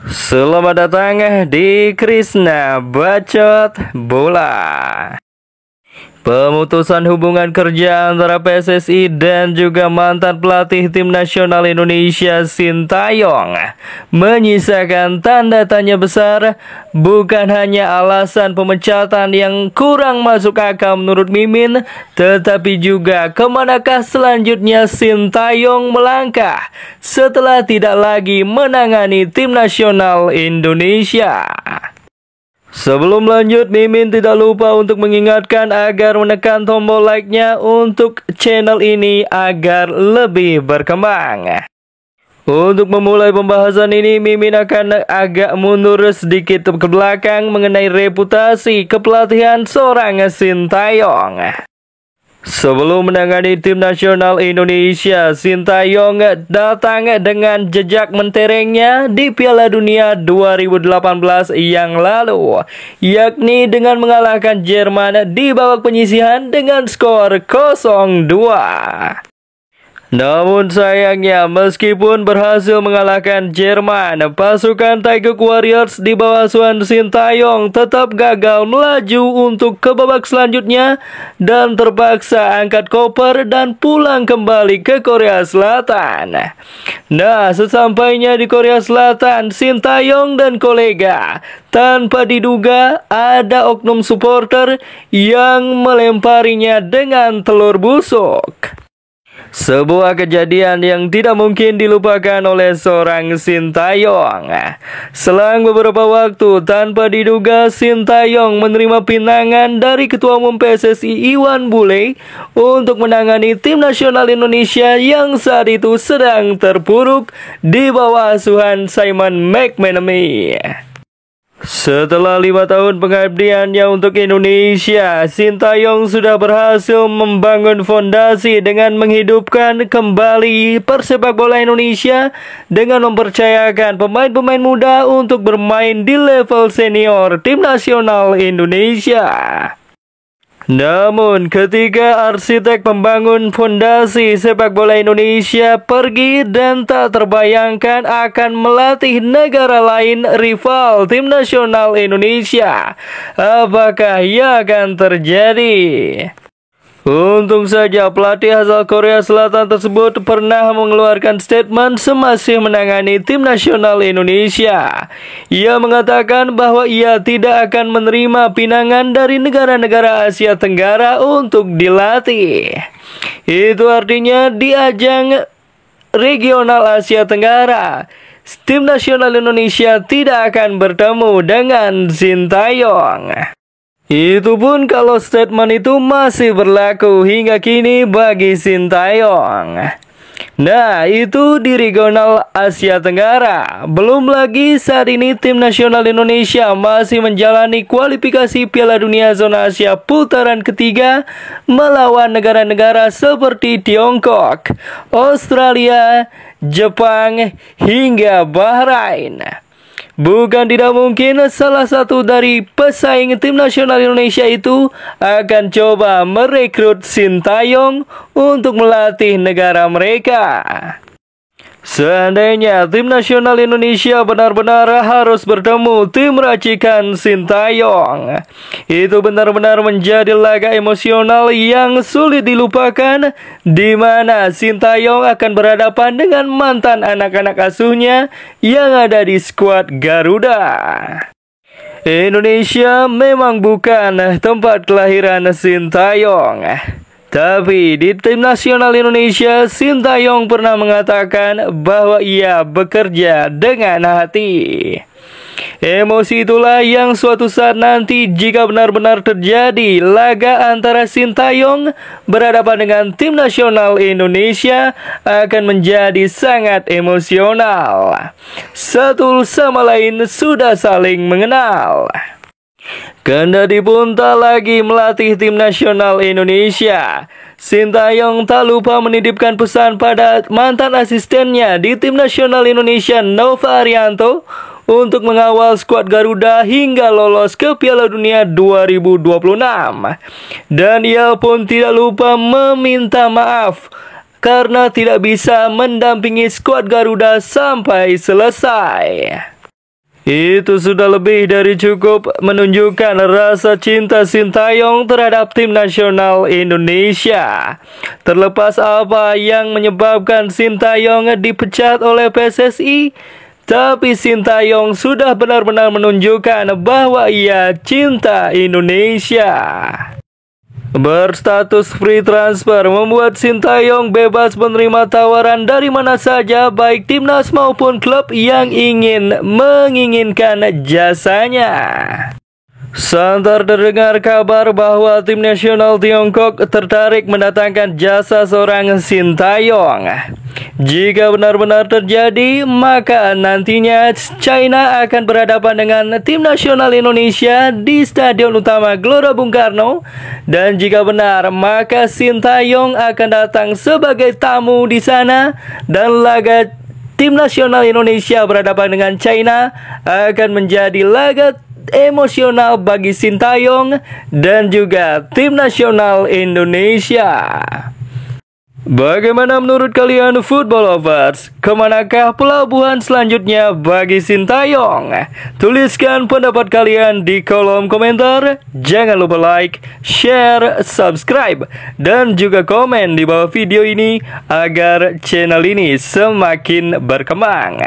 Selamat datang di Krisna Bacot Bola. Pemutusan hubungan kerja antara PSSI dan juga mantan pelatih tim nasional Indonesia Sintayong menyisakan tanda tanya besar. Bukan hanya alasan pemecatan yang kurang masuk akal menurut Mimin, tetapi juga kemanakah selanjutnya Sintayong melangkah setelah tidak lagi menangani tim nasional Indonesia. Sebelum lanjut, Mimin tidak lupa untuk mengingatkan agar menekan tombol like-nya untuk channel ini agar lebih berkembang. Untuk memulai pembahasan ini, Mimin akan agak mundur sedikit ke belakang mengenai reputasi kepelatihan seorang Sintayong. Sebelum menangani tim nasional Indonesia, Sintayong datang dengan jejak menterengnya di Piala Dunia 2018 yang lalu, yakni dengan mengalahkan Jerman di babak penyisihan dengan skor 0-2. Namun sayangnya, meskipun berhasil mengalahkan Jerman, pasukan Tiger Warriors di bawah asuhan Sintayong tetap gagal melaju untuk ke babak selanjutnya dan terpaksa angkat koper dan pulang kembali ke Korea Selatan. Nah, sesampainya di Korea Selatan, Sintayong dan kolega tanpa diduga ada oknum supporter yang melemparinya dengan telur busuk. Sebuah kejadian yang tidak mungkin dilupakan oleh seorang Sintayong. Selang beberapa waktu, tanpa diduga Sintayong menerima pinangan dari Ketua Umum PSSI Iwan Bule untuk menangani tim nasional Indonesia yang saat itu sedang terpuruk di bawah asuhan Simon McManamy. Setelah 5 tahun pengabdiannya untuk Indonesia, Sintayong sudah berhasil membangun fondasi dengan menghidupkan kembali persepak bola Indonesia dengan mempercayakan pemain-pemain muda untuk bermain di level senior tim nasional Indonesia. Namun ketika arsitek pembangun fondasi sepak bola Indonesia pergi dan tak terbayangkan akan melatih negara lain rival tim nasional Indonesia, apakah yang akan terjadi? Untung saja pelatih asal Korea Selatan tersebut pernah mengeluarkan statement semasih menangani tim nasional Indonesia. Ia mengatakan bahwa ia tidak akan menerima pinangan dari negara-negara Asia Tenggara untuk dilatih. Itu artinya di ajang regional Asia Tenggara, tim nasional Indonesia tidak akan bertemu dengan Sintayong. Itu pun kalau statement itu masih berlaku hingga kini bagi Sintayong. Nah, itu di regional Asia Tenggara. Belum lagi saat ini tim nasional Indonesia masih menjalani kualifikasi Piala Dunia Zona Asia putaran ketiga melawan negara-negara seperti Tiongkok, Australia, Jepang, hingga Bahrain. Bukan tidak mungkin salah satu dari pesaing tim nasional Indonesia itu akan coba merekrut Sintayong untuk melatih negara mereka. Seandainya tim nasional Indonesia benar-benar harus bertemu tim racikan Sintayong, itu benar-benar menjadi laga emosional yang sulit dilupakan, di mana Sintayong akan berhadapan dengan mantan anak-anak asuhnya yang ada di skuad Garuda. Indonesia memang bukan tempat kelahiran Sintayong, tapi di tim nasional Indonesia, Sintayong pernah mengatakan bahwa ia bekerja dengan hati. Emosi itulah yang suatu saat nanti jika benar-benar terjadi laga antara Sintayong berhadapan dengan tim nasional Indonesia akan menjadi sangat emosional. Satu sama lain sudah saling mengenal. Kendati pun tak lagi melatih tim nasional Indonesia, Sintayong tak lupa menitipkan pesan pada mantan asistennya di tim nasional Indonesia, Nova Arianto, untuk mengawal skuad Garuda hingga lolos ke Piala Dunia 2026. Dan ia pun tidak lupa meminta maaf karena tidak bisa mendampingi skuad Garuda sampai selesai. Itu sudah lebih dari cukup menunjukkan rasa cinta Sintayong terhadap tim nasional Indonesia. Terlepas apa yang menyebabkan Sintayong dipecat oleh PSSI, tapi Sintayong sudah benar-benar menunjukkan bahwa ia cinta Indonesia. Berstatus free transfer membuat Sintayong bebas menerima tawaran dari mana saja, baik timnas maupun klub yang menginginkan jasanya. Santer terdengar kabar bahwa tim nasional Tiongkok tertarik mendatangkan jasa seorang Sintayong. Jika benar-benar terjadi, maka nantinya China akan berhadapan dengan tim nasional Indonesia di Stadion Utama Gelora Bung Karno. Dan jika benar, maka Sintayong akan datang sebagai tamu di sana, dan laga tim nasional Indonesia berhadapan dengan China akan menjadi laga emosional bagi Sintayong dan juga tim nasional Indonesia. Bagaimana menurut kalian football lovers? Kemanakah pelabuhan selanjutnya bagi Sintayong? Tuliskan pendapat kalian di kolom komentar. Jangan lupa like, share, subscribe, dan juga komen di bawah video ini agar channel ini semakin berkembang.